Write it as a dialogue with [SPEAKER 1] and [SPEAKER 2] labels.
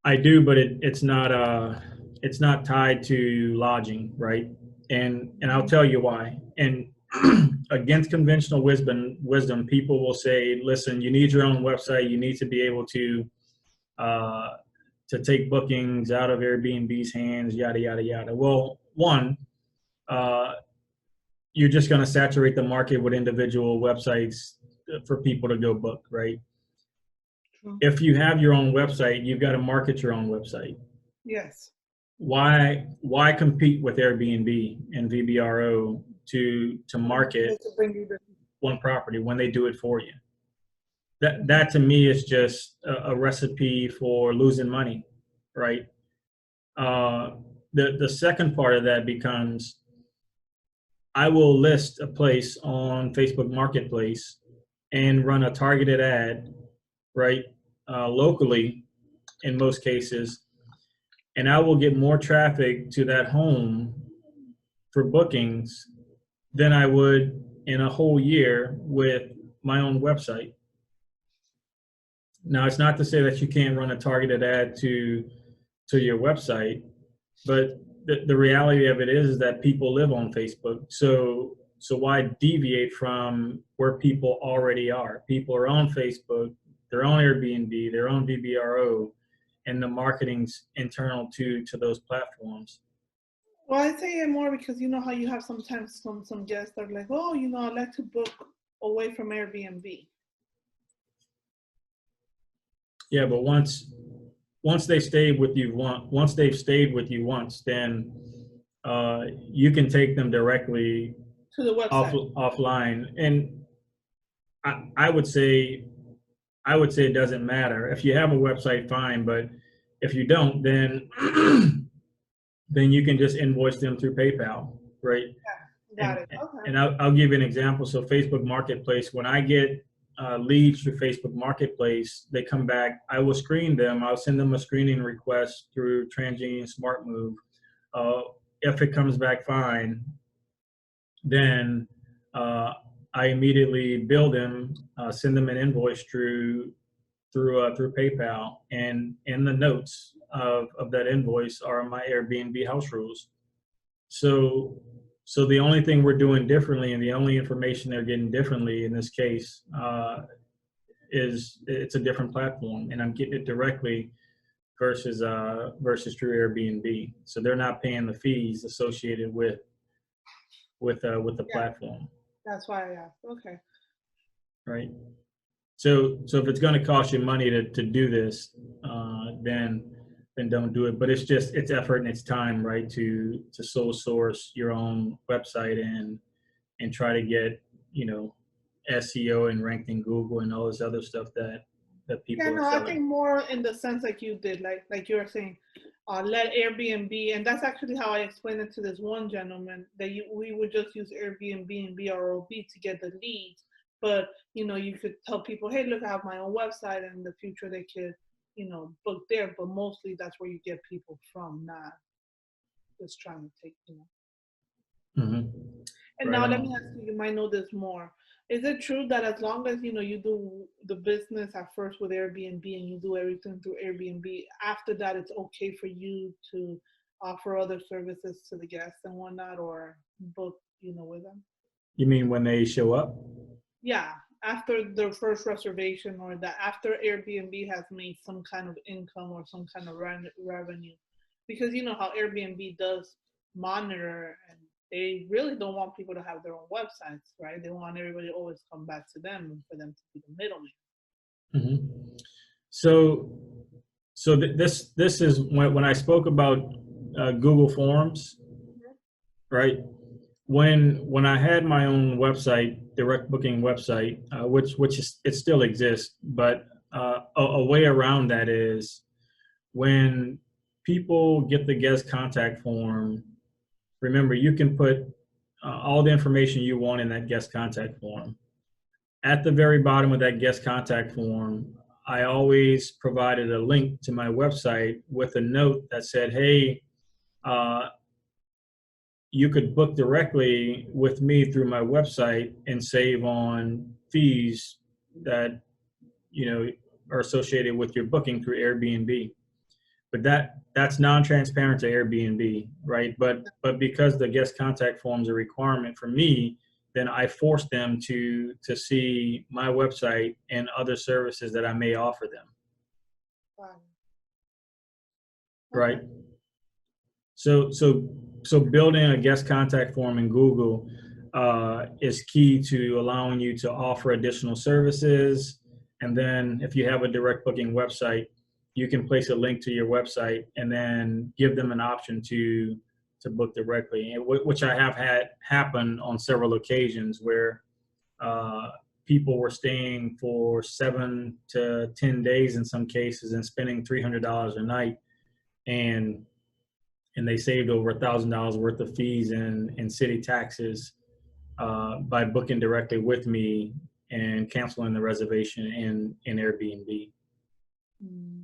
[SPEAKER 1] I do, but it's not tied to lodging, right? And I'll tell you why. And against conventional wisdom, people will say, listen, you need your own website. You need to be able uh, to take bookings out of Airbnb's hands, yada yada yada. Well, one, uh, you're just going to saturate the market with individual websites for people to go book, right?
[SPEAKER 2] True.
[SPEAKER 1] If you have your own website, you've got to market your own website.
[SPEAKER 2] Yes.
[SPEAKER 1] Why compete with Airbnb and VBRO to market
[SPEAKER 2] To bring you the,
[SPEAKER 1] one property when they do it for you? That to me is just a recipe for losing money, right? The second part of that becomes I will list a place on Facebook Marketplace and run a targeted ad, right, locally in most cases, and I will get more traffic to that home for bookings than I would in a whole year with my own website. Now, it's not to say that you can't run a targeted ad to your website, but the reality of it is that people live on Facebook. So why deviate from where people already are? People are on Facebook, they're on Airbnb, they're on VBRO, and the marketing's internal to those platforms.
[SPEAKER 2] well, I say it more because you know how you have sometimes some guests that are like, oh, you know, I like to book away from Airbnb.
[SPEAKER 1] Yeah, but once they stayed with you once they've stayed with you once, then you can take them directly
[SPEAKER 2] To the website.
[SPEAKER 1] offline. And I would say it doesn't matter if you have a website, fine. But if you don't, then then you can just invoice them through PayPal, right?
[SPEAKER 2] Got it. Okay.
[SPEAKER 1] And I'll give you an example. So Facebook Marketplace, when I get leads through Facebook Marketplace, they come back. I will screen them. I'll send them a screening request through TransUnion SmartMove. Uh, if it comes back fine, then I immediately bill them, send them an invoice through PayPal, and in the notes of that invoice are my Airbnb house rules. So so the only thing we're doing differently, and the only information they're getting differently in this case, is it's a different platform, and I'm getting it directly versus through Airbnb. So they're not paying the fees associated with the
[SPEAKER 2] Yeah,
[SPEAKER 1] platform,
[SPEAKER 2] that's why I asked. Okay.
[SPEAKER 1] right? So if it's going to cost you money to do this, then don't do it. But it's effort and it's time, right? To sole source your own website and try to get SEO and ranked in Google and all this other stuff that
[SPEAKER 2] Yeah,
[SPEAKER 1] people are
[SPEAKER 2] no, I
[SPEAKER 1] selling.
[SPEAKER 2] think more in the sense like you did, like you were saying, let Airbnb, and that's actually how I explained it to this one gentleman that we would just use Airbnb and BROB to get the leads, but you know you could tell people, hey, look, I have my own website, and in the future they could, you know, book there, but mostly that's where you get people from, not just trying to take, you know.
[SPEAKER 1] Hmm.
[SPEAKER 2] And
[SPEAKER 1] Right
[SPEAKER 2] now let me
[SPEAKER 1] on.
[SPEAKER 2] ask you, you might know this more. Is it true that as long as you know you do the business at first with Airbnb and you do everything through Airbnb, after that it's okay for you to offer other services to the guests and whatnot, or book, you know, with them?
[SPEAKER 1] You mean when they show up?
[SPEAKER 2] Yeah, after the first reservation, or that after Airbnb has made some kind of income or some kind of revenue, because you know how Airbnb does monitor, and they really don't want people to have their own websites, right? They want everybody to always come back to them and for them to be the middleman.
[SPEAKER 1] Hmm. So this is when I spoke about Google Forms, right? When I had my own website, direct booking website, which is it still exists, but a way around that is when people get the guest contact form. Remember, you can put all the information you want in that guest contact form. At the very bottom of that guest contact form, I always provided a link to my website with a note that said, "Hey, uh, you could book directly with me through my website and save on fees that you know are associated with your booking through Airbnb." but that's non-transparent to Airbnb, right? But because the guest contact form is a requirement for me, then I force them to see my website and other services that I may offer them.
[SPEAKER 2] Wow.
[SPEAKER 1] Right. So building a guest contact form in Google is key to allowing you to offer additional services. And then if you have a direct booking website, you can place a link to your website and then give them an option to book directly, which I have had happen on several occasions where people were staying for 7 to 10 days in some cases and spending $300 a night, and they saved over $1,000 worth of fees and city taxes by booking directly with me and canceling the reservation in Airbnb.
[SPEAKER 2] Mm.